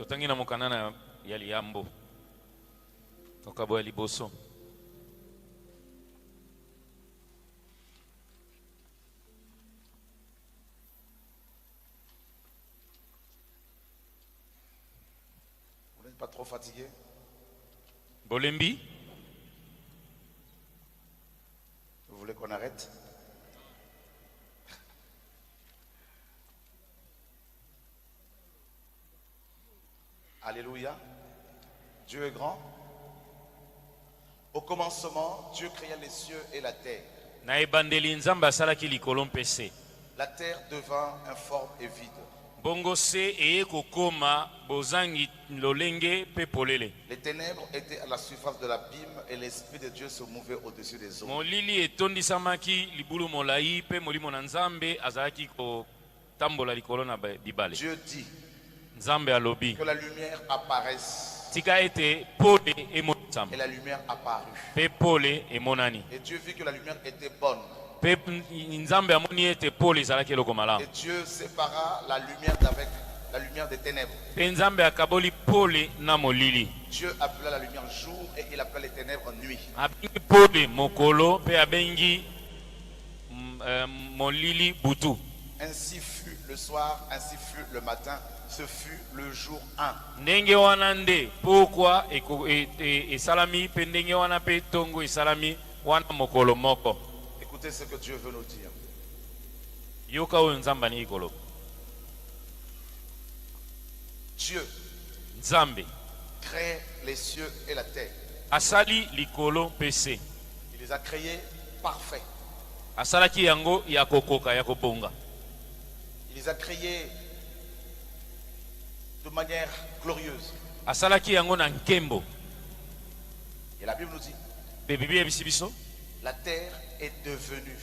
Totangi na mokanana ya liambo. Okabo ya liboso. Vous n'êtes pas trop fatigué? Bolembi. Vous voulez qu'on arrête? Alléluia. Dieu est grand. Au commencement, Dieu créa les cieux et la terre. Na ebandeli nzambe asalaki likolo mpese. La terre devint informe et vide. Bongo se eye kokoma bozangi lolenge pe polele. Les ténèbres étaient à la surface de l'abîme et l'esprit de Dieu se mouvait au-dessus des eaux. Molili etondisamaki libulu molai pe molimo na nzambe azalaki ko tambola likolo na bibale. Dieu dit Nzambe alobi que la lumière apparaisse. tika ete pole emona Et nzambe la lumière apparut. pe pole emonani. Et Dieu vit que la lumière était bonne. Pe nzambe amoni ete pole ezalaki eloko malamu. Et Dieu sépara la lumière d'avec la lumière des ténèbres. Pe nzambe akaboli pole na molili. Dieu appela la lumière jour et il appela les ténèbres nuit. Abengi pole mokolo pe abengi molili butu. Ainsi fut le soir, ainsi fut le matin, ce fut le jour 1. Ndenge wana nde pokwa esalami pe ndenge wana pe tongo esalami wana mokolo moko. Écoutez ce que Dieu veut nous dire. Yoka oyo nzambe ani ikolo. Dieu Nzambe crée les cieux et la terre. asali likolo pese. Il les a créés parfaits. Asalaki yango ya kokoka ya kobonga. Il les a créés de manière glorieuse. Asalaki yango na nkembo. Et la Bible nous dit, Pe Biblia ebisi biso la terre est devenue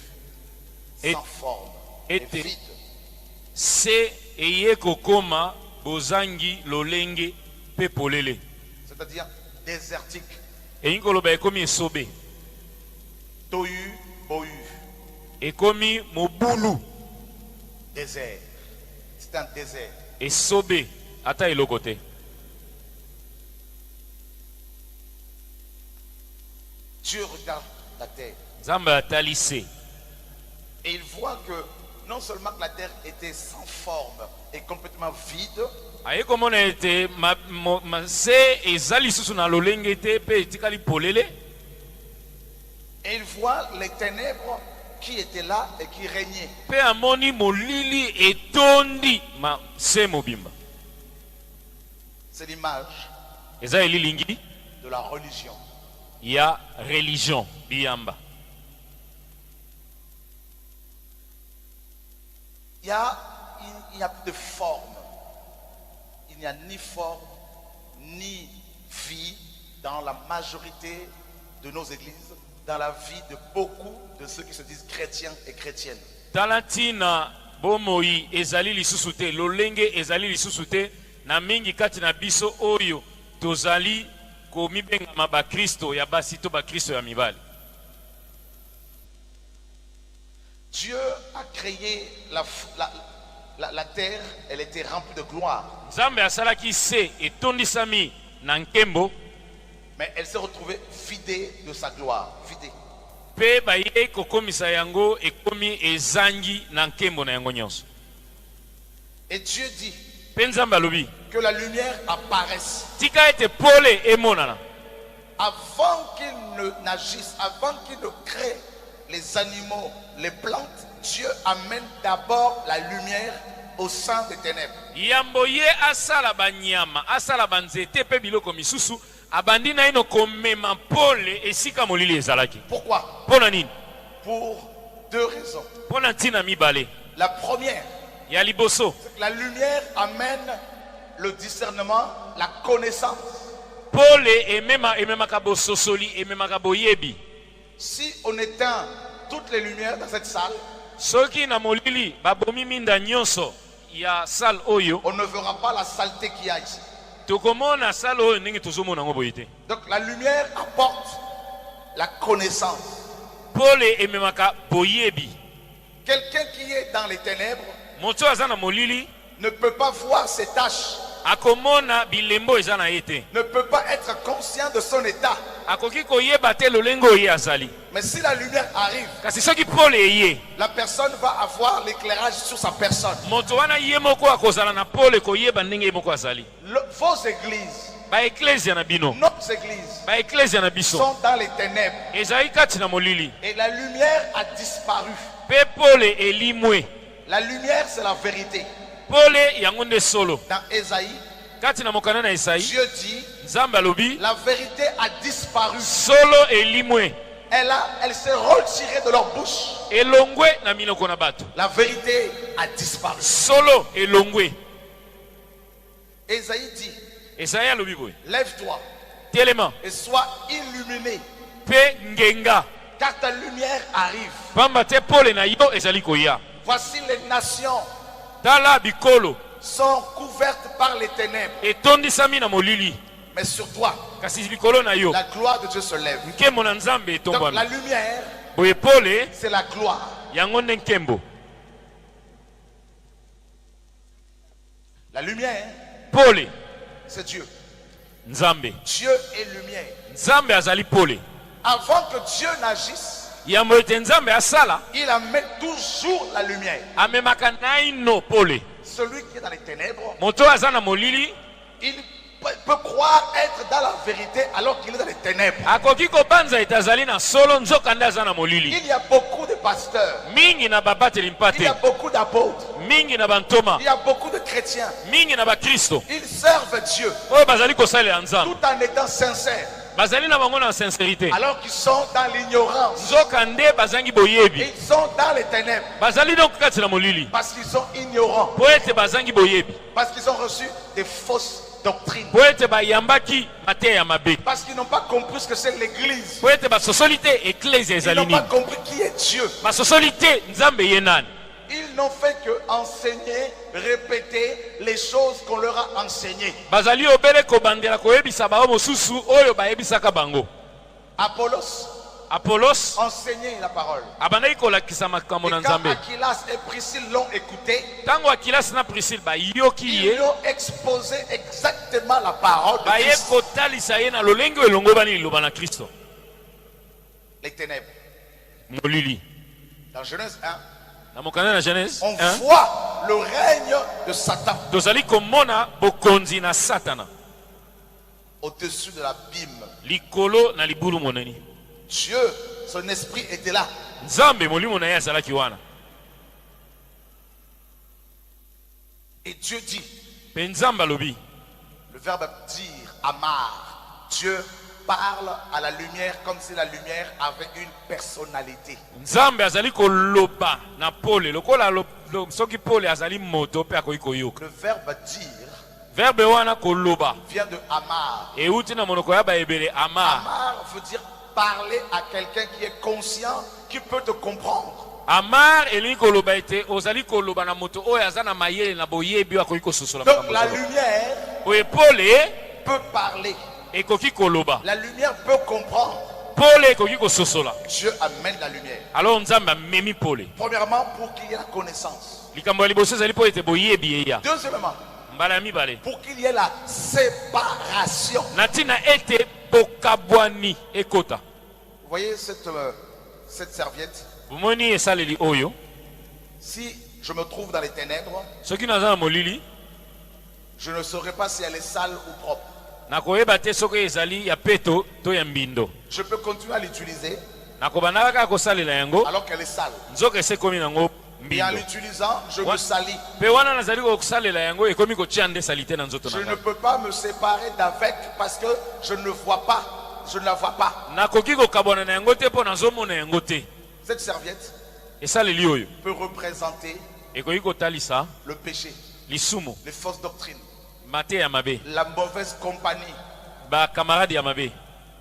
Et- sans forme et- et vide. se eye kokoma bozangi lolenge pe polele. C'est-à-dire désertique, Eyi koloba ekomi esobe. tohu, bohu, Ekomi mobulu désert. C'est un désert. esobe ata eloko te. Dieu regarde la terre Nzambe atali se. et il voit que non seulement que la terre était sans forme et complètement vide, Aye komona ete se eza lisusu na lolenge te pe etikali polele. et il voit les ténèbres qui étaient là et qui régnaient. Pe amoni molili etondi ma se mobimba. C'est l'image Eza elilingi de la religion. ya religion biyamba. Il n'y a plus de forme. Il n'y a ni forme, ni vie dans la majorité de nos églises, dans la vie de beaucoup de ceux qui se disent chrétiens et chrétiennes. Talatina bomoi ezali lisusu te lolenge ezali lisusu te na mingi kati na biso oyo tozali komibengama ba Kristo ya basi to ba Kristo ya mibali. Dieu a créé la terre, elle était remplie de gloire, Nzambe asalaki se etondisami na nkembo mais elle s'est retrouvée vidée de sa gloire, vidée. pe baye kokomisa yango ekomi ezangi na nkembo na yango nyonso. Et Dieu dit Pe Nzambe alobi que la lumière apparaisse tika ete pole emonana avant qu'il ne n'agisse, avant qu'il ne crée les animaux, les plantes. Dieu amène d'abord la lumière au sein des ténèbres. yambo ye asala banyama asala banzete pe biloko misusu abandi na ino komema pole esika molili ezalaki. Pourquoi? Pona nini? Pour deux raisons. Pona ntina mibale. La première, Ya liboso c'est que la lumière amène le discernement, la connaissance. pole ememaka bososoli ememaka boyebi. Si on éteint toutes les lumières dans cette salle, Soki na molili babomi minda nyonso ya sal oyo on ne verra pas la saleté qu'il y a ici. tokomona sal oyo ndenge tozomona ngo boye te. Donc la lumière apporte la connaissance. Pole ememaka boyebi. Quelqu'un qui est dans les ténèbres Moto aza na molili ne peut pas voir ses tâches. akomona bilembo eza na ye te, ne peut pas être conscient de son état. akoki koyeba te lolenge oyo ye azali. Mais si la lumière arrive, Kasi soki pole eye, la personne va avoir l'éclairage sur sa personne. moto wana ye moko akozala na pole koyeba ndenge ye moko azali. Vos églises, Baeklezia na bino, nos églises, baeklezia na biso sont dans les ténèbres. ezali kati na molili, Et la lumière a disparu. pe pole elimwe. La lumière, c'est la vérité. Pole yango nde solo. Dans Ésaïe, Kati na mokanda na Esaïe, Dieu dit, Nzambe alobi la vérité a disparu. solo elimwe, Elle s'est retirée de leur bouche. elongwe na minoko na bato. La vérité a disparu. Solo elongwe. Ésaïe dit, Esaïe alobi boye, lève-toi telema et sois illuminé, pe ngenga, car ta lumière arrive. pamba te pole na yo ezali koya. Voici les nations Tala bikolo sont couvertes par les ténèbres. etondisami na molili, Mais sur toi, kasi bikolo na yo la gloire de Dieu se lève. nkembo na Nzambe Donc la etombami. lumière, Boye pole c'est la gloire. yango nde nkembo. La lumière, Pole c'est Dieu. Nzambe. Dieu est lumière. Nzambe azali pole. Avant que Dieu n'agisse, Yambo ete Nzambe asala il amène toujours la lumière. amemaka naino pole. Celui qui est dans les ténèbres, Moto aza na molili il peut croire être dans la vérité alors qu'il est dans les ténèbres. akoki kobanza ete azali na solo nzokanda aza na molili. Il y a beaucoup de pasteurs, Mingi na babateli il y mpate, a beaucoup d'apôtres, mingi na bantoma, il y a beaucoup de chrétiens. mingi na bakristo Ils servent Dieu oyo bazali kosalela Nzambe, tout en étant sincères bazali na bango na sincérité, alors qu'ils sont dans l'ignorance. nzokande bazangi boyebi, Ils sont dans les ténèbres bazali donc kati na molili parce qu'ils sont ignorants, po ete bazangi boyebi, parce qu'ils ont reçu des fausses doctrines, po ete bayambaki mateya ya mabe, parce qu'ils n'ont pas compris ce que c'est l'église. po ete basosoli te eklezia Ils ezali n'ont pas nini, compris qui est Dieu. basosoli te Nzambe ye nani. Ils n'ont fait que enseigner, répéter les choses qu'on leur a enseignées. Bazali obele kobandela koyebisa bao mosusu oyo bayebisaka bango. Apollos Apollos enseignait la parole. abandaki kolakisa makambo Et na quand Nzambe. Aquilas et Priscille l'ont écouté, Tango Akilas na Priscille bayoki ils ye, lui ont exposé exactement la parole de baye Christ. kotalisa ye na lolenge elongo bani liloba na Kristo. Les ténèbres. Molili. Dans Genèse 1, Na mokanda na Genèse on 1, voit le règne de Satan tozali komona bokonzi na Satana au-dessus de l'abîme. likolo na libulu moneni. Dieu, son esprit était là. Nzambe molimo na ye azalaki wana. Et Dieu dit, Pe Nzambe alobi, le verbe dire, amar, Dieu parle à la lumière comme si la lumière avait une personnalité. Nzambe azali koloba na pole lokola soki pole azali moto pe akoki koyoka. Le verbe dire Verbe wana koloba vient de amar. euti na monoko ya baebele amar. Amar veut dire parler à quelqu'un qui est conscient, qui peut te comprendre. Amar elingi koloba ete ozali koloba na moto oyo aza na mayele na boyebi akoki kososola Donc makambo la zolo. lumière Oye pole peut parler. ekoki koloba, La lumière peut comprendre. pole ekoki kososola. Dieu amène la lumière. Alors Nzambe amemi pole. Premièrement, pour qu'il y ait la connaissance. Likambo ya liboso ezali po ete boyebi eya. Deuxièmement, Mbala ya mibale pour qu'il y ait la séparation. na ntina ete bokabwani ekota. Vous voyez cette serviette? Bomoni esaleli oyo, Si je me trouve dans les ténèbres, soki naza na molili je ne saurais pas si elle est sale ou propre. nakoyeba te soki ezali ya peto to ya mbindo. Je peux continuer à l'utiliser Nakobandaka kaka kosalela yango alors qu'elle est sale. nzoka ese ekomi nango Et en mbindo. l'utilisant, je me salis. Pe wana nazali kosalela yango ekomi kotia nde salite na nzoto Je na ne ngai. peux pas me séparer d'avec parce que je ne vois pas. Je ne la vois pas. Nakoki kokabwana na yango te mpo nazomona yango te. Cette serviette Esaleli oyo peut représenter ekoki kotalisa le péché, lisumu, les fausses doctrines, mate ya mabe, la mauvaise compagnie, bakamarade ya mabe,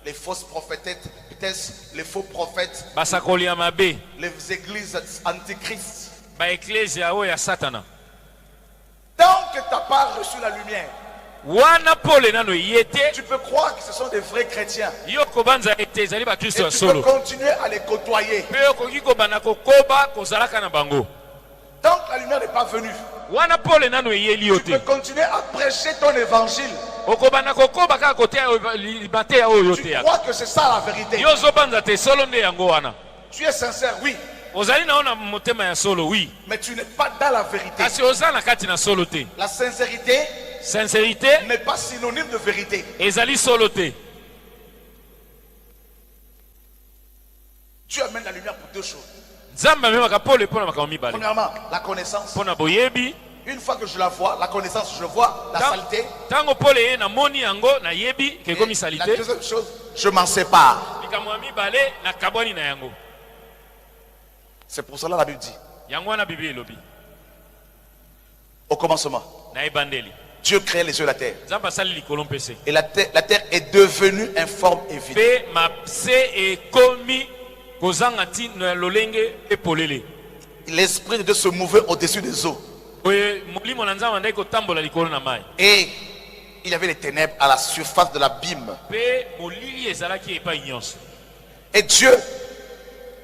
les fausses prophétesses, les faux prophètes, basakoli ya mabe, les églises antichrist. baeklezia oyo ya Satana. Tant que tu n'as pas reçu la lumière, Wana pole nano ye te, tu peux croire que ce sont des vrais chrétiens. yo kobanza ete ezali Et bakristo ya tu peux solo. continuer à les côtoyer. Pe okoki kobanda kokoba kozalaka na bango. Tant que la lumière n'est pas venue, wana pole nano eyeli yo Tu peux te continuer à prêcher ton évangile. okobanda kokoba kaka koteya mateya oyo yo Tu teyaka crois que c'est ça la vérité. yo ozobanza te solo nde yango wana Tu es sincère, oui. ozali nao na motema ya solo wi Mais tu n'es pas dans la vérité. kasi oza na kati na solo te La sincérité sincérité n'est pas synonyme de vérité. ezali solo te Dieu amène la lumière pour deux choses. nzambe amemaka pole mpo na makambo mibale Premièrement, la connaissance. mpo na boyebi Une fois que je la vois, la connaissance, je vois la saleté. ntango pole ye namoni yango nayebi ke ekomi Et la salite deuxième chose, je m'en sépare. likambo ya mibale nakabwani na yango C'est pour cela la Bible dit, yango wana biblia elobi au commencement, na ebandeli Dieu créait les cieux et la terre. nzambe asali likolo mpese Et la terre est devenue informe et vide. mpe mapse ekomi kozanga ntina lolenge epolele L'Esprit de Dieu se mouvait au-dessus des eaux. oyo molimo na nzambe andaki kotambola likolo na mai Et il y avait les ténèbres à la surface de l'abîme. mpe molili ezalaki epai nyonso Et Dieu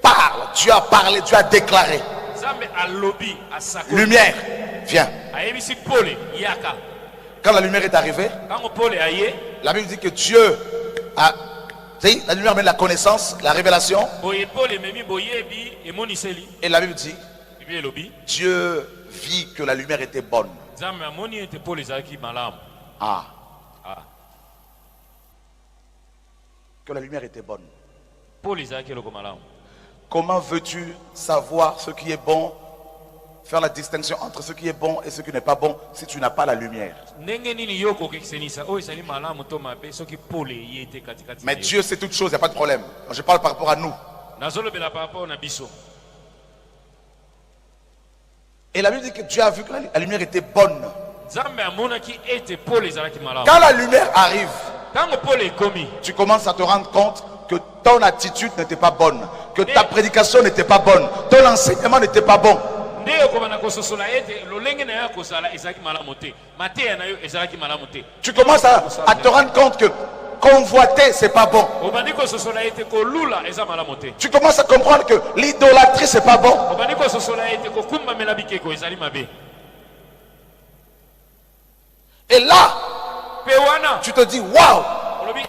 parle, Dieu a parlé, Dieu a déclaré. nzambe alobi asakoli Lumière, viens. ayebisi pole yaka Quand la lumière est arrivée, ntango pole aye la Bible dit que Dieu a... Vous savez, la lumière amène la connaissance, la révélation. boye pole ememi boyebi emoniseli Et la Bible dit, biblia elobi Dieu vit que la lumière était bonne. nzambe amoni ete pole ezalaki malamu Ah, que la lumière était bonne. pole ezalaki eloko malamu Comment veux-tu savoir ce qui est bon, faire la distinction entre ce qui est bon et ce qui n'est pas bon si tu n'as pas la lumière? ndenge nini yo kokekisenisa oyo ezali malamu to mabe soki pole eye te katikati Mais na yo? Dieu sait toutes choses, il n'y a pas de problème. Moi, je parle par rapport à nous. nazolobela par rapport na biso Et la Bible dit que Dieu a vu que la lumière était bonne. nzambe amonaki ete pole ezalaki malamu Quand la lumière arrive, ntango pole ekomi tu commences à te rendre compte que ton attitude n'était pas bonne, que ta prédication n'était pas bonne, ton enseignement n'était pas bon. nde okobana kososola ete lolenge na yo ya kozala ezalaki malamu te mateya na yo ezalaki malamu te Tu commences à te rendre compte que convoiter, c'est pas bon. obandi kososola ete kolula eza malamu te Tu commences à comprendre que l'idolâtrie, c'est pas bon. obandi kososola ete kokumbamela bikeko ezali mabe Et là, mpe wana tu te dis, waouh, olobi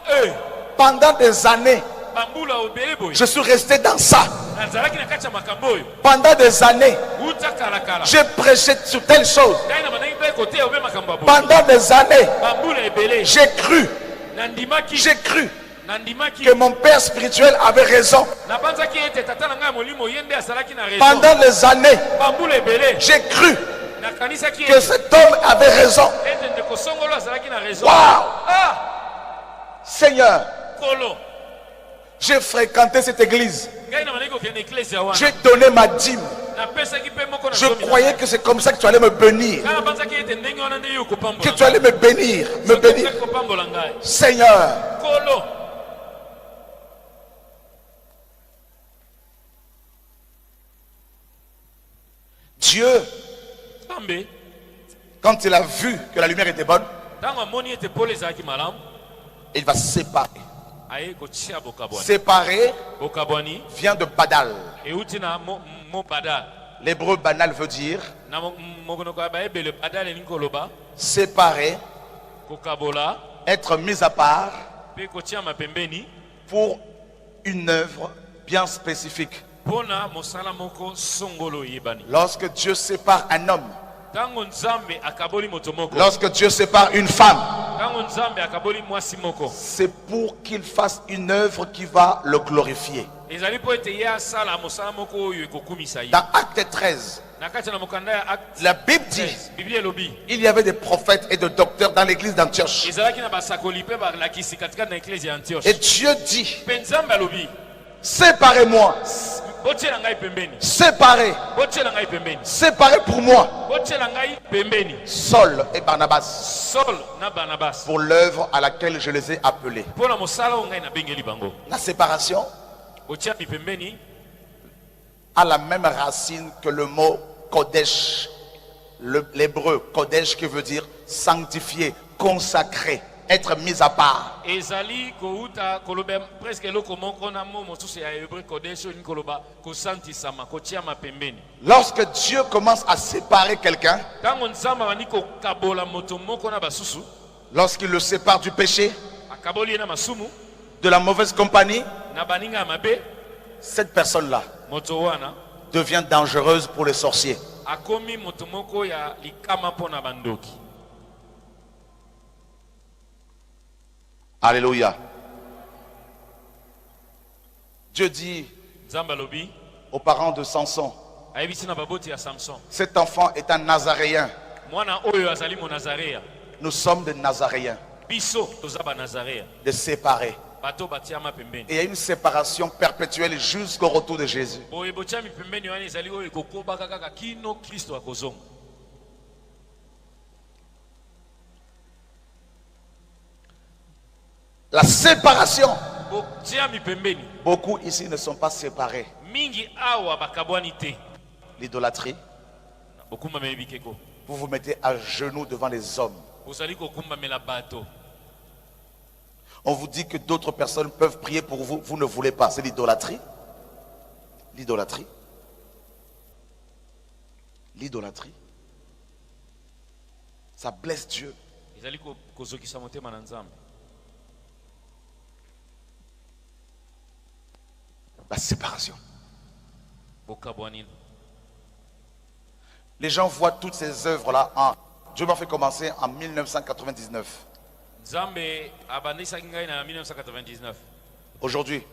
pendant des années, bambula obele boye je suis resté dans ça. nazalaki na kati ya makambo oyo Pendant des années, uta kalakala j'ai prêché sur telle chose. ngai na bandaki mpe koteya obe makambo ya boye Pendant des années, bambula ebele j'ai cru nandimaki que mon père spirituel avait raison. nabanzaki ete tata na ngai ya molimo ye nde azalaki na raison Pendant les années, bambula ebele j'ai cru nakanisaki que cet homme avait raison. ete ndeko songolo azalaki na raison Waouh! ah Seigneur, kolo j'ai fréquenté cette église. ngai na bandaki kokende eklese wana J'ai donné ma dîme. napesaki mpe moko na Je zomi na croyais ngai. que c'est comme ça que tu allais me bénir. ngai nabanzaki ete ndenge wana nde yo Que kopambola tu allais me bénir. Me bénir. ngai kopambola ngai Seigneur, kolo Dieu, nzambe quand il a vu que la lumière était bonne, ntango amoni ete pole ezalaki malamu il va séparer. aye kotia bokabwani Séparer bokabwani vient de badal. euti na mo badal L'hébreu banal veut dire na mokonoko ya bayebele badal elingi koloba séparer, kokabola être mis à part mpe kotiama pembeni pour une œuvre bien spécifique. mpo na mosala moko songolo eyebani Lorsque Dieu sépare un homme, ntango nzambe akaboli moto moko lorsque Dieu sépare une femme, ntango nzambe akaboli mwasi moko c'est pour qu'il fasse une œuvre qui va le glorifier. ezali mpo ete ye asala mosala moko oyo ekokumisa ye Dans Acte 13, na kati na mokanda ya acte la Bible dit 13 biblia elobi il y avait des prophètes et des docteurs dans l'église d'Antioche. ezalaki na basakoli mpe balakisi katikati na eklese ya antioche Et Dieu dit, mpe nzambe alobi séparez-moi, botiela ngai pembeni séparez, botiela ngai pembeni séparez pour moi botiela ngai pembeni Saul et Barnabas Saul na Barnabas pour l'œuvre à laquelle je les ai appelés. mpo na mosala oyo ngai nabengeli bango La séparation botia mi pembeni a la même racine que le mot Kodesh, l'hébreu Kodesh qui veut dire sanctifié, consacré. être mis à part. ezali kouta koloba presque eloko moko na mo mosusu ya hébreu kodesho ni koloba kosantisama kotiama pembeni. Lorsque Dieu commence à séparer quelqu'un, Tango nzamba bani kokabola moto moko na basusu, lorsqu'il le sépare du péché, akaboli na masumu de la mauvaise compagnie, na baninga mabe, cette personne-là moto wana devient dangereuse pour les sorciers. akomi moto moko ya likama pona bandoki. Alléluia. Dieu dit Nzamba lobi aux parents de Samson, ayebisi na baboti ya Samson, cet enfant est un Nazaréen. mwana oyo azali mo Nazaréa. Nous sommes des Nazaréens, Biso toza ba Nazaréa. des séparés. Bato batiama pembeni. Et il y a une séparation perpétuelle jusqu'au retour de Jésus. Boye botiami pembeni wana ezali oyo kokoba kaka kino Kristo akozonga. La séparation. Botiami pembeni. Beaucoup ici ne sont pas séparés. Mingi awa bakabwani te. L'idolâtrie, Bokumba mebikeko. vous vous mettez à genoux devant les hommes. Bozali kokumba mela bato. On vous dit que d'autres personnes peuvent prier pour vous, vous ne voulez pas. C'est l'idolâtrie. L'idolâtrie. L'idolâtrie. Ça blesse Dieu. Ezali kozokisa motema na Nzambe. La séparation. Bokabwani. Les gens voient toutes ces œuvres-là en... Dieu m'a fait commencer en 1999. Nzambe abandisaki ngai na 1999. Aujourd'hui,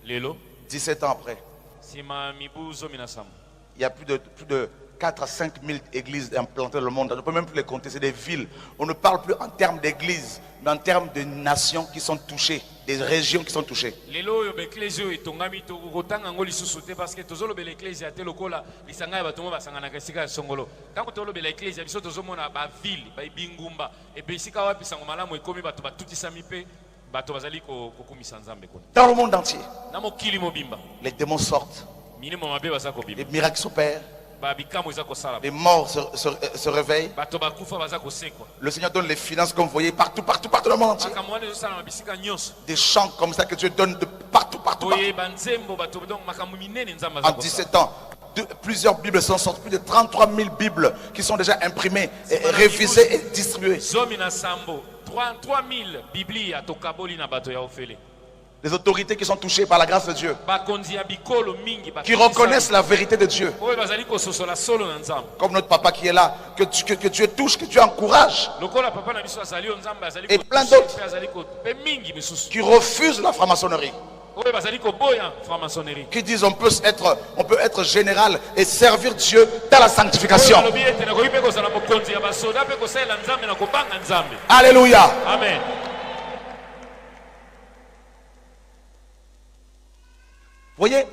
Lelo 17 ans après, sima mibu zomi na sama. il y a plus de 4 à 5 000 églises implantées dans le monde. On ne peut même plus les compter, c'est des villes. On ne parle plus en termes d'églises, mais en termes de nations qui sont touchées, des régions qui sont touchées. Lelo yo beklezio etongami to kotanga ngoli susu te parce que tozolo be l'ecclesia te lokola lisanga ya bato mo basangana ka sika ya songolo. Tango tolo be l'ecclesia biso tozomona ba ville, ba bingumba et be sika wapi sango malamu ekomi bato batutisa mipe bato bazali kokumisa Nzambe kuna. Dans le monde entier, Na mokili mobimba. les démons sortent, Minimo mabe baza ko les bimba. miracles s'opèrent, Ba bikamo eza ko sala. les morts se réveillent. Bato bakufa baza ko sekwa. Le Seigneur donne les finances comme vous voyez partout dans le monde entier. Makamwana ezo sala mabisika nyonso. Des chants comme ça que Dieu donne de partout. Boye banzembo bato donc makambo minene Nzambe aza En ko 17 ans, plusieurs Bibles sont sorties, plus de 33 000 Bibles qui sont déjà imprimées, et révisées et distribuées. Zomi na sambo 3000 biblia tokaboli na bato ya ofele. Les autorités qui sont touchées par la grâce de Dieu, Bakonzi ya bikolo mingi qui reconnaissent la vérité de Dieu, oyo bazali kososola solo na Nzambe. comme notre papa qui est là, que Dieu touche, que Dieu encourage, Lokola papa na biso azali Nzambe azali Et ko plein d'autres. pe azali ko pe mingi misusu. qui refusent la franc-maçonnerie, Oyo bazali ko boya franc-maçonnerie. qui disent on peut être général et servir Dieu dans la sanctification. Lobi ete na koyipe ko sala mokonzi ya basoda pe ko sala Nzambe na kobanga Nzambe. Alléluia. Amen. Vous voyez,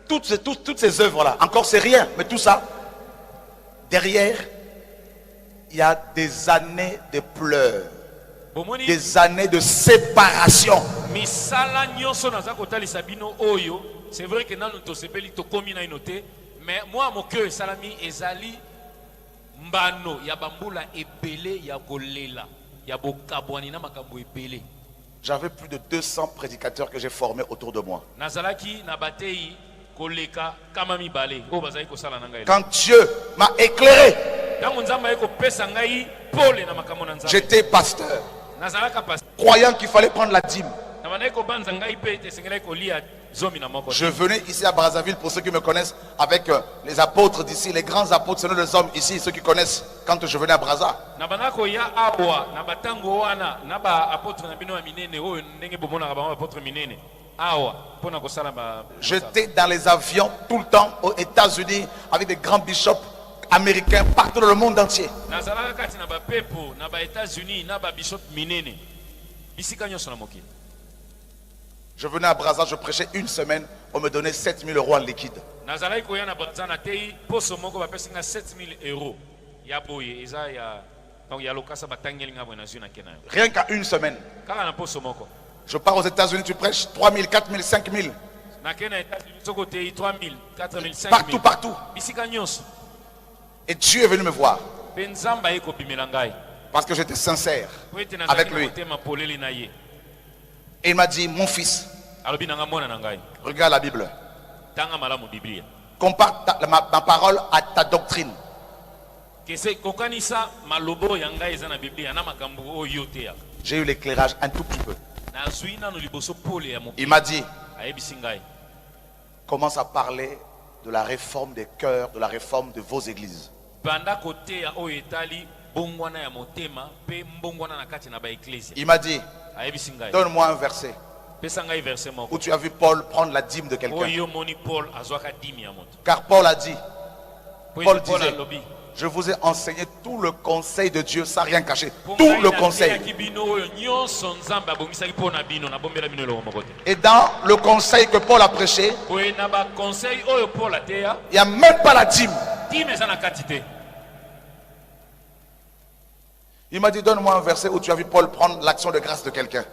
toutes ces œuvres-là, encore c'est rien, mais tout ça, derrière, il y a des années de pleurs, Bomoni des années de séparation. misala nyonso naza kotalisa bino oyo, c'est vrai que nanu tosepeli tokomi na inote, mais moi mon cœur salami ezali mbano ya bambula ebele ya kolela ya bokabwani na makambo ebele. J'avais plus de 200 prédicateurs que j'ai formés autour de moi. Nazalaki na batei koleka kama mibale o bazali kosala na ngai. Quand Dieu m'a éclairé, Tango Nzambe eko pesa ngai pole na makambo na Nzambe. j'étais pasteur, Nazalaka pas croyant qu'il fallait prendre la dîme. na bana eko banza ngai pe te sengela ko lia zomi na moko. Je venais ici à Brazzaville, pour ceux qui me connaissent, avec les apôtres d'ici, les grands apôtres, ce sont les hommes ici, ceux qui connaissent quand je venais à Brazza. Na bana ko ya awa na batango wana na ba apôtre na bino ya minene oyo ndenge bomona ba apôtre minene. Awa pona ko sala ba. J'étais dans les avions tout le temps aux États-Unis avec des grands bishops américains partout dans le monde entier. Nazalaka kati na ba pepo na ba États-Unis na ba bishop minene. Bisika nyonso na mokili. Je venais à Brazza, je prêchais une semaine, on me donnait 7 000 euros en liquide. Nazalaki ko ya na Brazza na tei poso moko ba pesinga 7 000 euros. Ya boye eza ya donc ya lokasa batangeli nga bwana zuna kena. Rien qu'à une semaine. Kaka na poso moko. Je pars aux États-Unis, tu prêches 3 000, 4 000, 5 000. Na kena États-Unis soko tei 3000, 4000, 5000. Partout. Bisika nyonso. Et Dieu est venu me voir. Pe Nzamba eko bimela ngai. Parce que j'étais sincère avec lui. Et il m'a dit, mon fils, regarde la Bible. Compare ma parole à ta doctrine. J'ai eu l'éclairage un tout petit peu. Il m'a dit, commence à parler de la réforme des cœurs, de la réforme de vos églises. Il m'a dit, donne-moi un verset où tu as vu Paul prendre la dîme de quelqu'un. Car Paul a dit, Paul disait, je vous ai enseigné tout le conseil de Dieu sans rien cacher. Tout le conseil. Et dans le conseil que Paul a prêché, il n'y a même pas la dîme. Il m'a dit, donne-moi un verset où tu as vu Paul prendre l'action de grâce de quelqu'un.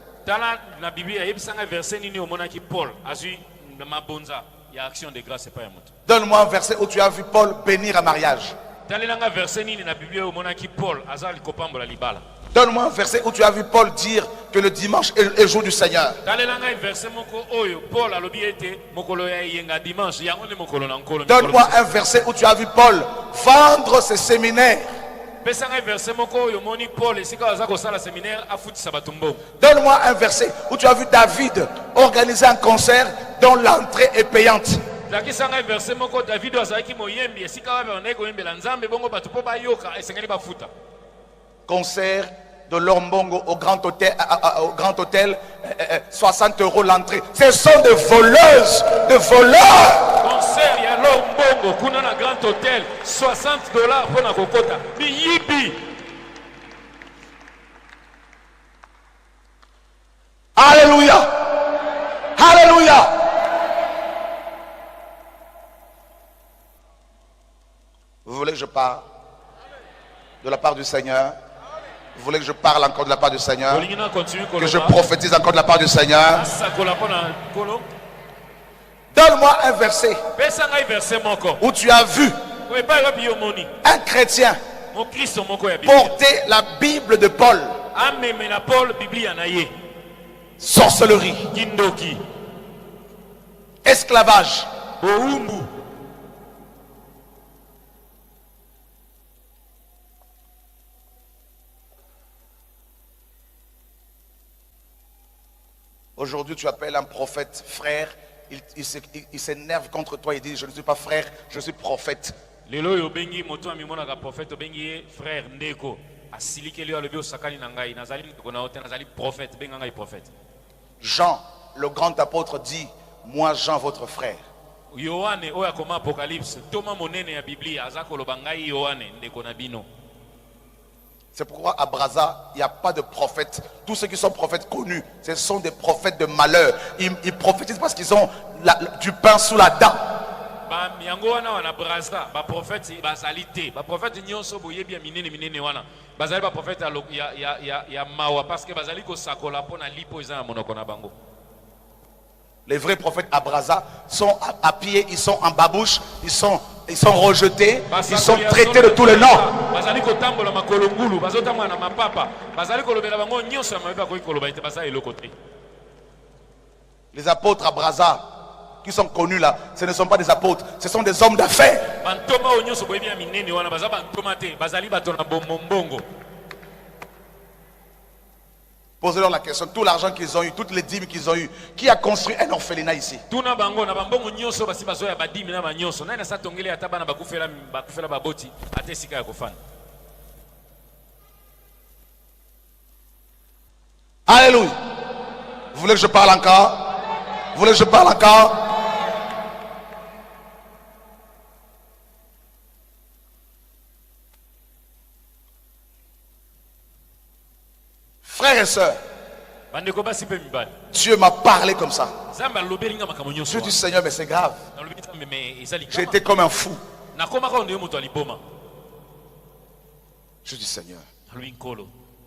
Donne-moi un verset où tu as vu Paul bénir un mariage. Donne-moi un verset où tu as vu Paul dire que le dimanche est le jour du Seigneur. Donne-moi un verset où tu as vu Paul vendre ses séminaires. Donne-moi un verset où tu as vu David organiser un concert dont l'entrée est payante. Concert de Lombongo au Grand Hôtel, 60 € l'entrée. Ce sont des voleuses, des voleurs. Concert ya Lombongo kuna na Grand Hôtel, 60 $ pour na kokota. Biyibi. Alléluia. Alléluia. Vous voulez que je parle de la part du Seigneur? Vous voulez que je parle encore de la part du Seigneur? Que je prophétise encore de la part du Seigneur? Donne-moi un verset où tu as vu un chrétien porter la Bible de Paul. Sorcellerie, esclavage, aujourd'hui tu appelles un prophète frère, il s'énerve contre toi, il dit je ne suis pas frère, je suis prophète. Jean, le grand apôtre dit, moi Jean votre frère. C'est pourquoi à Brazza, il n'y a pas de prophètes. Tous ceux qui sont prophètes connus, ce sont des prophètes de malheur. Ils prophétisent parce qu'ils ont du pain sous la dent. Les vrais prophètes à Brazza sont à pied, ils sont en babouche, ils sont rejetés, ils sont traités de tous les noms. Les apôtres à Brazza qui sont connus là, ce ne sont pas des apôtres, ce sont des hommes d'affaires. Posez-leur la question, tout l'argent qu'ils ont eu, toutes les dîmes qu'ils ont eu, qui a construit un orphelinat ici? Alléluia. Vous voulez que je parle encore? Vous voulez que je parle encore? Frères et sœurs, Dieu m'a parlé comme ça. Je dis Seigneur, mais c'est grave. J'ai été comme un fou. Je dis Seigneur,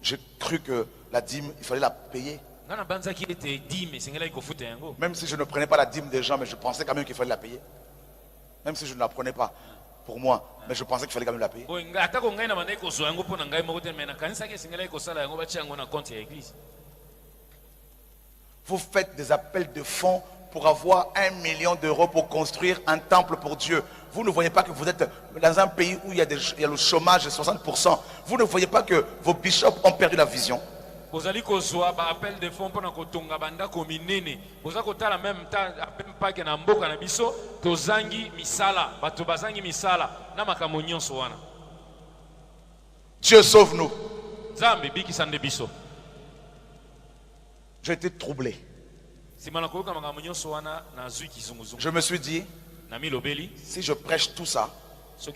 j'ai cru que la dîme, il fallait la payer. Même si je ne prenais pas la dîme des gens, mais je pensais quand même qu'il fallait la payer. Même si je ne la prenais pas. pour moi. Mais je pensais qu'il fallait quand même la payer. Boy, atako ngai na bandai kozwa yango pona ngai moko te mais na kanisa ke singela ekosala yango batia yango na compte ya église. Vous faites des appels de fonds pour avoir 1 million d'euros pour construire un temple pour Dieu. Vous ne voyez pas que vous êtes dans un pays où il y a le chômage de 60%. Vous ne voyez pas que vos bishops ont perdu la vision. Bozali kozwa ba appel de fonds pona kotonga banda ko minene. Boza kotala même temps appel pa ke na mboka na biso tozangi misala, bato bazangi misala na makambo nyonso wana. Dieu sauve-nous. Nzambe bikisande biso. J'ai été troublé. Je me suis dit, si je prêche tout ça, si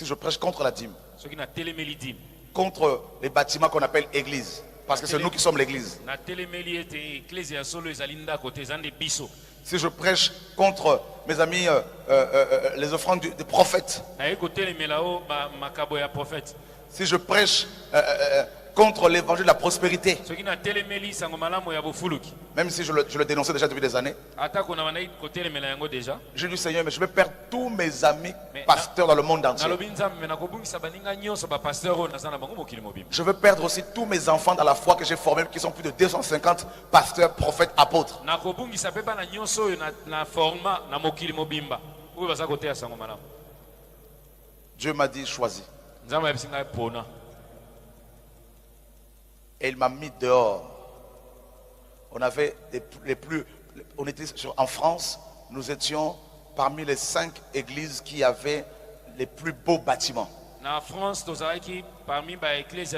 je prêche contre la dîme, contre les bâtiments qu'on appelle église, parce que c'est nous qui sommes l'église. Si je prêche contre mes amis les offrandes des prophètes, si je prêche contre l'évangile de la prospérité, même si je le dénonçais déjà depuis des années, j'ai dit Seigneur, mais je vais perdre tous mes amis pasteurs dans le monde entier. Je veux perdre aussi tous mes enfants dans la foi que j'ai formés, qui sont plus de 250 pasteurs, prophètes, apôtres. Dieu m'a dit choisis. Et il m'a mis dehors. En France, nous étions parmi les 5 églises qui avaient les plus beaux bâtiments. En France, parmi les églises,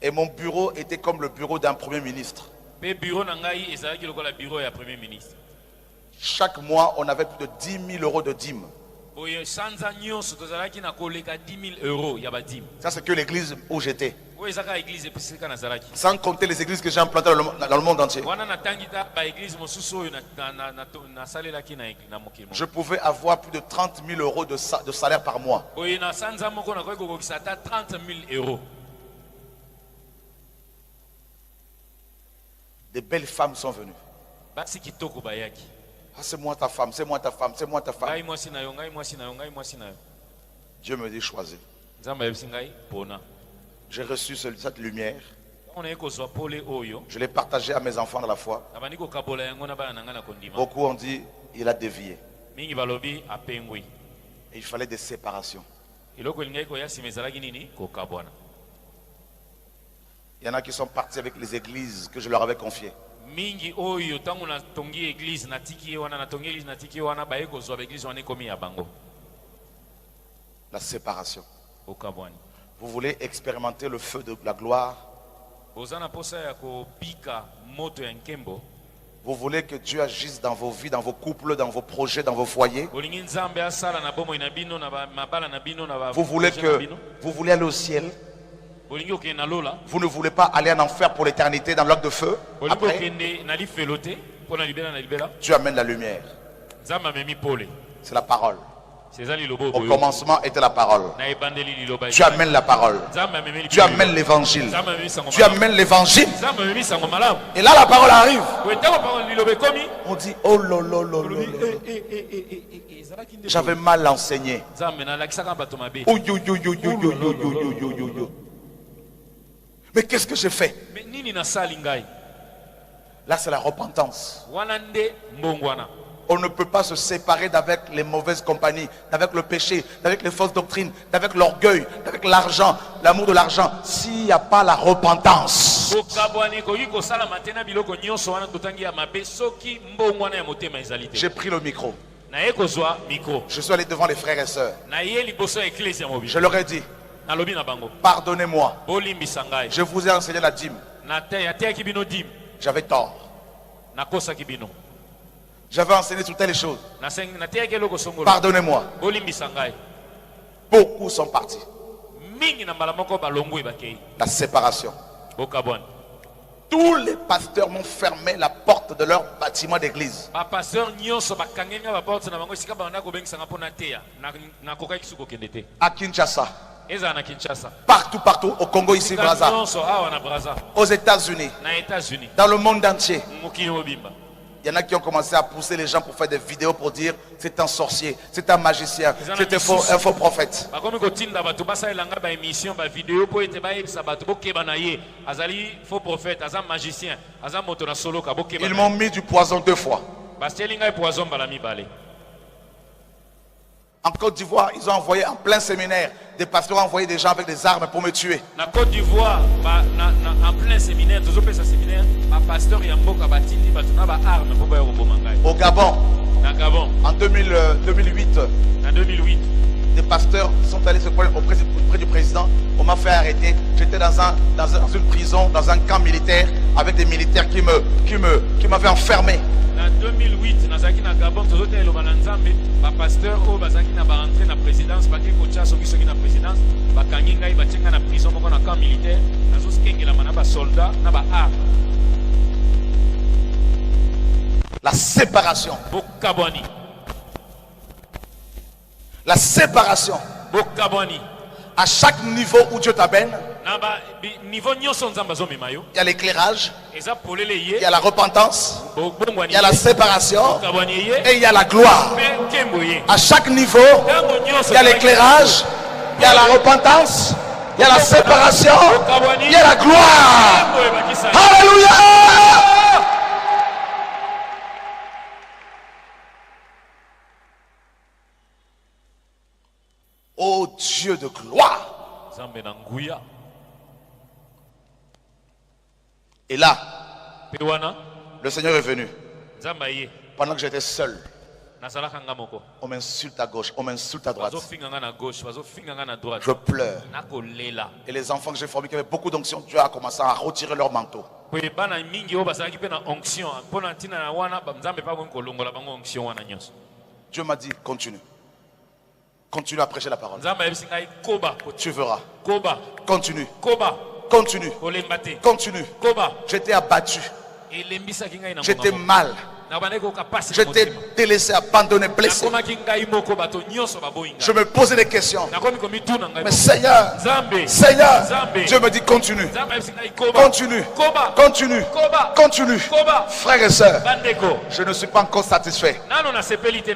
et mon bureau était comme le bureau d'un premier ministre. Chaque mois, on avait plus de 10 000 euros de dîmes. Ça, c'est que l'église où j'étais. Sans compter les églises que j'ai implantées dans le monde entier. Je pouvais avoir plus de 30 000 euros de salaire par mois. Des belles femmes sont venues. Ah, c'est moi ta femme, c'est moi ta femme, c'est moi ta femme. Dieu me dit choisis. J'ai reçu cette lumière. Je l'ai partagée à mes enfants dans la foi. Beaucoup ont dit il a dévié. Et il fallait des séparations. Il y en a qui sont partis avec les églises que je leur avais confiées. La séparation. Vous voulez expérimenter le feu de la gloire? Vous voulez que Dieu agisse dans vos vies, dans vos couples, dans vos projets, dans vos foyers? Vous voulez aller au ciel? Vous ne voulez pas aller en enfer pour l'éternité dans l'orgue de feu? Après, tu amènes la lumière. C'est la parole. Au commencement était la parole. Tu amènes la parole. Tu amènes l'évangile. Tu amènes l'évangile. Et là la parole arrive. On dit oh lolo. J'avais mal enseigné. Mais qu'est-ce que j'ai fait? Là c'est la repentance. On ne peut pas se séparer d'avec les mauvaises compagnies, d'avec le péché, d'avec les fausses doctrines, d'avec l'orgueil, d'avec l'argent, l'amour de l'argent, s'il n'y a pas la repentance. J'ai pris le micro. Je suis allé devant les frères et sœurs. Je leur ai dit, pardonnez-moi. Je vous ai enseigné la dîme. J'avais tort. J'avais enseigné sur telles choses. Pardonnez-moi. Beaucoup sont partis. La séparation. Tous les pasteurs m'ont fermé la porte de leur bâtiment d'église. À Kinshasa, eza na Kinshasa. Partout, au Congo, ici, Brazza, aux États-Unis, dans le monde entier. Il y en a qui ont commencé à pousser les gens pour faire des vidéos pour dire c'est un sorcier, c'est un magicien, c'est un faux prophète. Ils m'ont mis du poison 2 fois. En Côte d'Ivoire, ils ont envoyé en plein séminaire, des pasteurs ont envoyé des gens avec des armes pour me tuer. En Côte d'Ivoire, en plein séminaire, au Gabon, en 2008, des pasteurs sont allés se prendre auprès du président. On m'a fait arrêter. J'étais dans une prison, dans un camp militaire, avec des militaires qui m'avaient enfermé. En 2008, nazaki na Gabon, tozote lo bananzambe, ba pasteur o bazaki na ba rentrer na présidence, ba kiko tcha soki na présidence, ba kangi ngai ba tchenga na prison moko na camp militaire, nazo skengela mana ba soldat na ba arme. La séparation. Bokabwani. La séparation. Bokabwani. À chaque niveau où Dieu t'amène, il y a l'éclairage, il y a la repentance, il y a la séparation et il y a la gloire. À chaque niveau, il y a l'éclairage, il y a la repentance, il y a la séparation, il y a la gloire. Alléluia! Ô Dieu de gloire. Et là, le Seigneur est venu. Pendant que j'étais seul, on m'insulte à gauche, on m'insulte à droite. Je pleure. Et les enfants que j'ai formés qui avaient beaucoup d'onction, Dieu a commencé à retirer leur manteau. Dieu m'a dit, continue. Continue à prêcher la parole. Tu verras. Continue. Continue. Continue. J'étais abattu. J'étais mal. J'étais délaissé, abandonné, blessé. Je me posais des questions. Mais Seigneur, Dieu me dit continue. Continue. Continue. Continue. Frères et sœurs, je ne suis pas encore satisfait.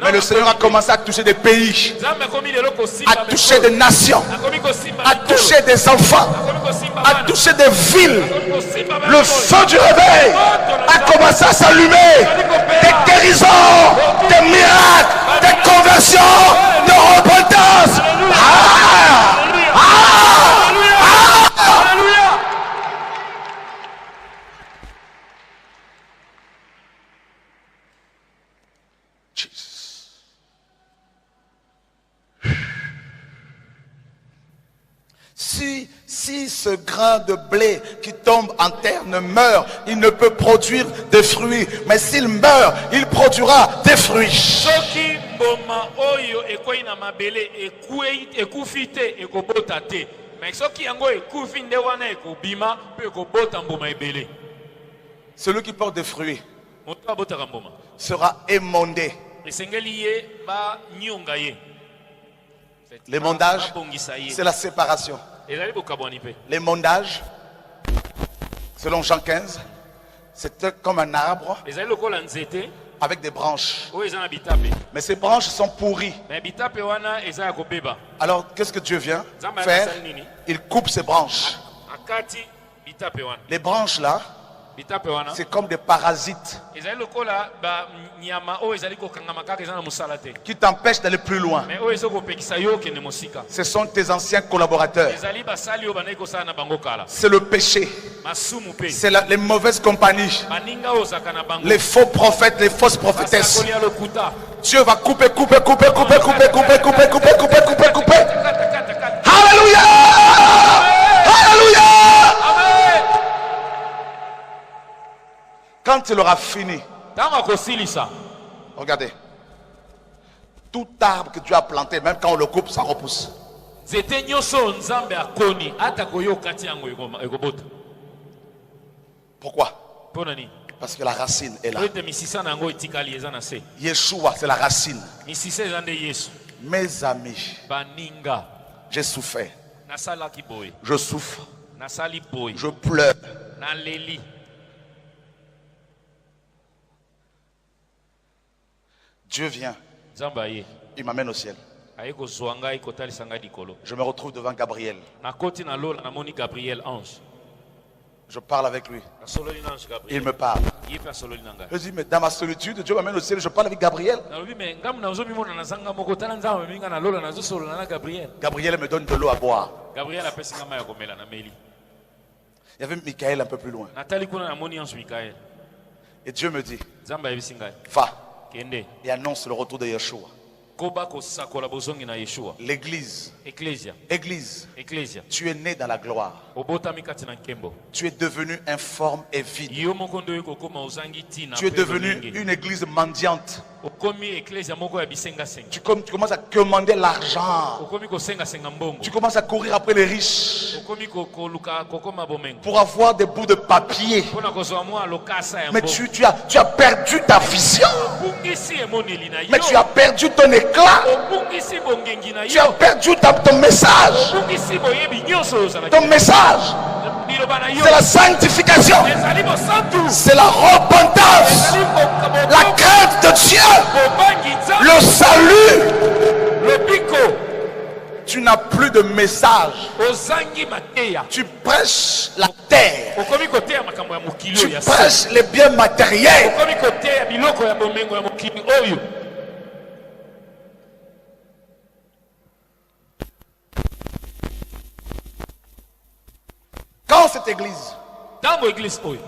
Mais le Seigneur a commencé à toucher des pays, à toucher des nations, à toucher des enfants, à toucher des villes. Le feu du réveil a commencé à s'allumer. Des guérisons, des miracles, des conversions, de repentance. Si ce grain de blé qui tombe en terre ne meurt, il ne peut produire des fruits. Mais s'il meurt, il produira des fruits. Celui qui porte des fruits sera émondé. L'émondage, c'est la séparation. L'émondage, selon Jean 15, c'était comme un arbre avec des branches. Mais ces branches sont pourries. Alors, qu'est-ce que Dieu vient faire? Il coupe ces branches. Les branches là, c'est comme des parasites qui t'empêchent d'aller plus loin. Ce sont tes anciens collaborateurs. C'est le péché. C'est les mauvaises compagnies. Les faux prophètes, les fausses prophétesses. Dieu va couper. Alléluia! Alléluia! Quand il aura fini, regardez, tout arbre que Dieu a planté, même quand on le coupe, ça repousse. Pourquoi? Parce que la racine est là. Yeshua, c'est la racine. Mes amis, j'ai souffert. nasalaki boye, Je souffre. nasali boye, Je pleure. naleli. Dieu vient. Nzambe aye, Il m'amène au ciel. aye kozwa ngai kotalisa ngai likolo. Je me retrouve devant Gabriel. Nakoti na lola namoni Gabriel ange. Je parle avec lui. Nasololi na ange Il Gabriel. me parle. Ye pe asololi na ngai. Je dis, mais dans ma solitude, Dieu m'amène au ciel. Je parle avec Gabriel. Nalobi me ngamu nazomimona na zanga moko tala nzambe minga na lola nazosolola na Gabriel. Gabriel me donne de l'eau à boire. Gabriel apesi nga mai ya komela na meli. Il y avait Michael un peu plus loin. Natali kuna namoni ange Mikael. Et Dieu me dit, Nzambe ayebisi ngai, va kende et annonce le retour de Yeshua. koba kosakola bozongi na Yeshua. L'église, Ecclesia, Église, Ecclesia. tu es né dans la gloire. Obotami kati na nkembo. Tu es devenu informe et vide. Yo moko ndo ekokoma ozangi tina. Tu es pe devenu lolenge. une église mendiante. Okomi Ecclesia moko ya bisenga senga. Tu commences à commander l'argent. Okomi kosenga senga mbongo. Tu commences à courir après les riches Okomi koluka kokoma bomengo. pour avoir des bouts de papier. Pona kozwa mwa lokasa ya Mais mbongo. tu as perdu ta vision. Obungisi emoneli na yo. Mais tu as perdu ton éclat. Obungisi bongengi na Tu as yo. perdu ton message. Obungisi boyebi nyonso ozala. Ton message, Liloba na yo. c'est la sanctification. Ezali bosantu. C'est la repentance. Ezali La crainte de Dieu. bobangi nzambe. Le salut. Lobiko. Tu n'as plus de message. Ozangi mateya. Tu prêches la terre. Okomi koteya makambo ya mokili Tu oyo ya prêches les biens matériels. okomi koteya biloko ya bomengo ya mokili oyo. Quand cette église Ntango eglise oyo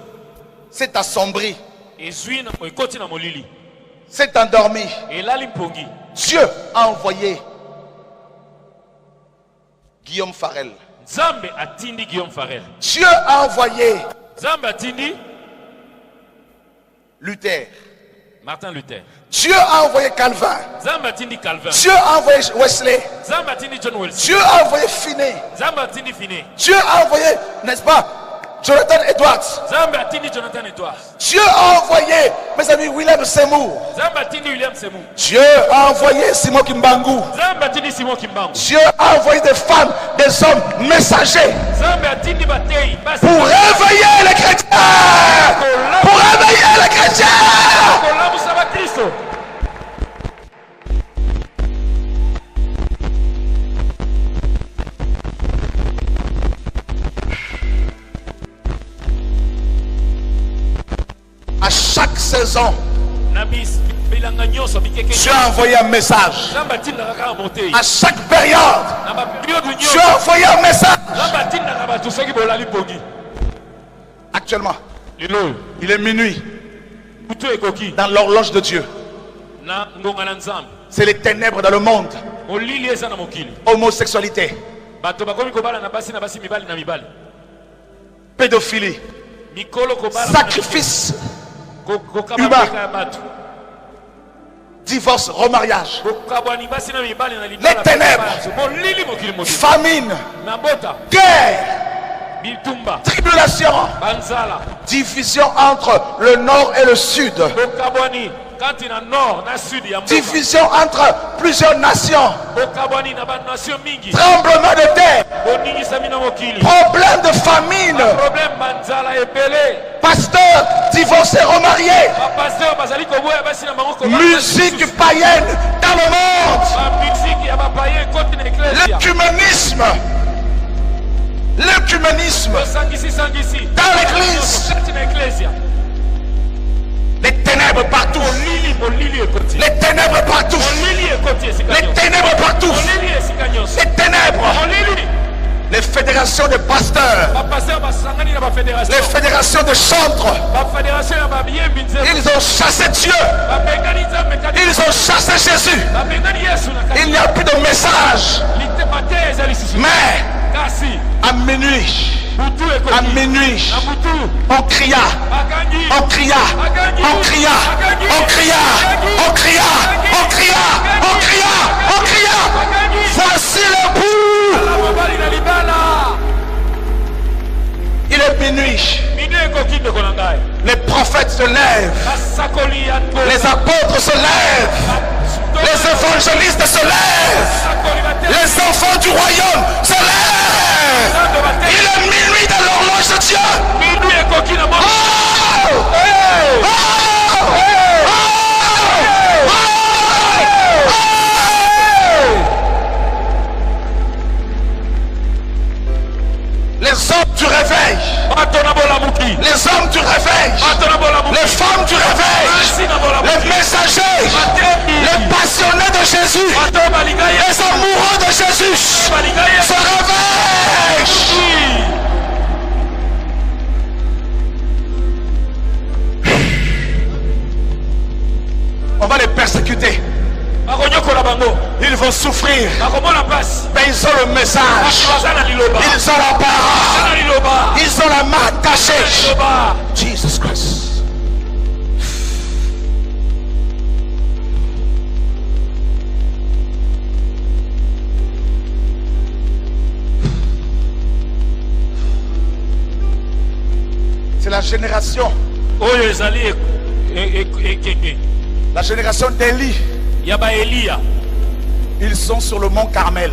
s'est assombrie, ezwi ekoti na molili s'est endormie, elali mpongi, Dieu a envoyé Guillaume Farel. Nzambe atindi Guillaume Farel. Dieu a envoyé Nzambe atindi Luther. Martin Luther. Dieu a envoyé Calvin. Nzambe atindi Calvin. Dieu a envoyé Wesley. Nzambe atindi John Wesley. Dieu a envoyé Finney. Nzambe atindi Finney. Dieu a envoyé, n'est-ce pas, Jonathan Edwards. Nzambe atindi Jonathan Edwards. Dieu a envoyé, mes amis, William Seymour. Nzambe atindi William Seymour. Dieu a envoyé Simon Kimbangu. Nzambe atindi Simon Kimbangu. Dieu a envoyé des femmes, des hommes messagers Nzambe atindi batei basi pour réveiller les chrétiens. Pour réveiller les chrétiens. kolamusa bakristo. À chaque saison, Na bilanga nyonso bikeke. Dieu a envoyé un message. Nzambe atindaka kaka motei. À chaque période, Na baperiode Dieu nyonso a envoyé un message. Nzambe atindaka bato soki bolali mpongi. Actuellement, Lelo oyo il est minuit kutu ekoki dans l'horloge de Dieu. na ngonga na Nzambe. C'est les ténèbres dans le monde. Molili eza na mokili. Homosexualité, Bato bakomi kobala na basi mibali na mibali. pédophilie, Mikolo kobala na sacrifice, kokaba humain. ya bato. divorce, remariage, Kokabwani basi na mibali na les libala. ténèbres, Molili mokili mokili. famine, Na bota guerre, bitumba tribulation, banzala. division entre le nord et le sud, Kokabwani kanti na nord na sud ya mboka. division entre plusieurs nations, Kokabwani na ba nation mingi. tremblement de terre, Boningisami na mokili. problème de famine, Problème banzala epele. pasteur divorcé, remarié, Bapasteur bazali koboya basi na bango kobala. musique païenne dans le monde, Ba musique ya bapaye koti na ecclesia. l'écuménisme, l'écuménisme Sangisi. dans l'église, Koti na ecclesia. les ténèbres partout, Molili ekoti. les ténèbres partout, Molili ekoti esika les nyonso. ténèbres partout, Molili esika nyonso. les ténèbres, Molili. les fédérations de pasteurs, Bapasteur basangani na bafédération. les fédérations de chantres, Bafédération ya babiyembi nzembo. ils ont chassé Dieu, Bapengani nzambe kati. ils ont chassé Jésus, Bapengani Yesu na kati. il n'y a plus de message, Litepate ezali susu. mais Kasi. à minuit, Butu à ekoti. minuit, Na butu. on cria, Bagangi. on cria, on cria, on cria, on cria, on cria, on cria, on cria, voici le bout, La mobali na libala. il est minuit, Mine ekoki ndeko na ngai. les prophètes se lèvent, Basakoli ya nto. les apôtres se lèvent, Les évangélistes se lèvent. Les enfants du royaume se lèvent. Il est minuit de l'horloge de Dieu. Les hommes du réveil. Les hommes du réveil. Les femmes du réveil. Les messagers. Les passionnés de Jésus. Les amoureux de Jésus se réveillent. On va les persécuter. Ils vont souffrir. Mais ils ont le message. Ils ont la parole. Ils ont la main cachée. Jesus Christ. C'est la génération. La génération d'Élie. Ils sont sur le mont Carmel.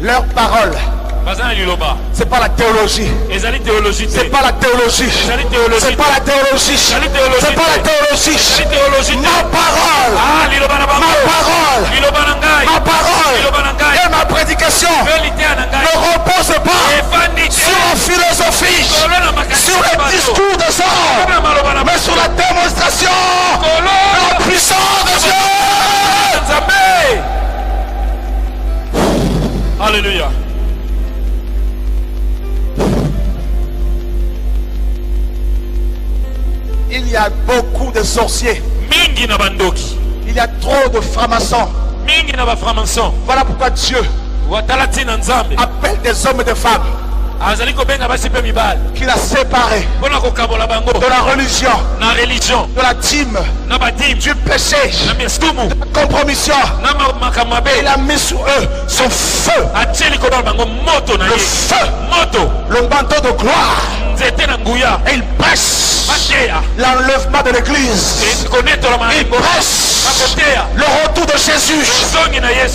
Leur parole, c'est pas la théologie. C'est pas la théologie. C'est pas la théologie. C'est pas la théologie. Ma parole. Ma parole. Et ma prédication ne repose pas sur la philosophie, sur les discours des hommes, mais sur la démonstration de la puissance de Dieu. Alléluia. Il y a beaucoup de sorciers. Il y a trop de francs-maçons. Voilà pourquoi Dieu appelle des hommes et des femmes qu'il a séparés de la religion, de la dîme, du péché, de la compromission. Il a mis sur eux son feu, le feu, le manteau de gloire. Et il prêche l'enlèvement de l'église. Il prêche le retour de Jésus.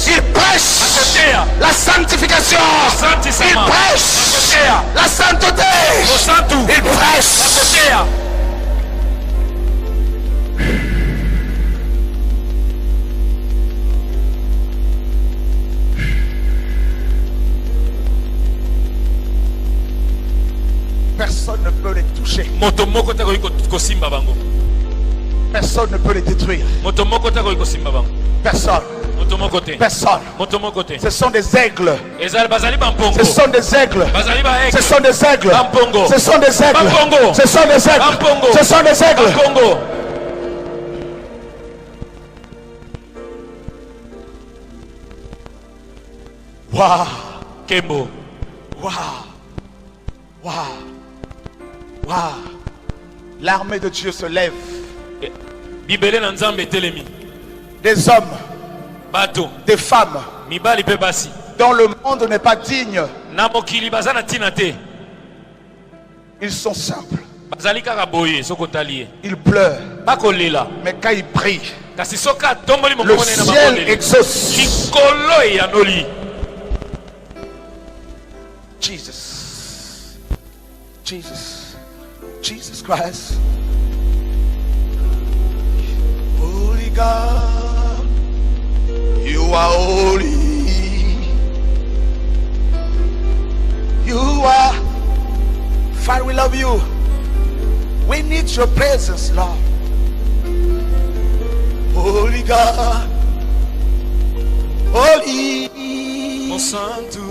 Il prêche la sanctification. Il prêche la sainteté. Il prêche. Personne ne peut les toucher. Personne ne peut les détruire. Personne. Personne. Ce sont des aigles. Ce sont des aigles. Ce sont des aigles. Ce sont des aigles. Ce sont des aigles. Ce sont des aigles. Waouh. Kembo. Waouh. Waouh. Waouh. L'armée de Dieu se lève. Des hommes, des femmes dont le monde n'est pas digne. Ils sont simples. Ils pleurent. Mais quand ils prient, le ciel exauce. Jesus. Jesus. Jesus Christ. Holy God, you are holy. You are. Father, we love you. We need your presence, Lord. Holy God, holy. Mon Santo.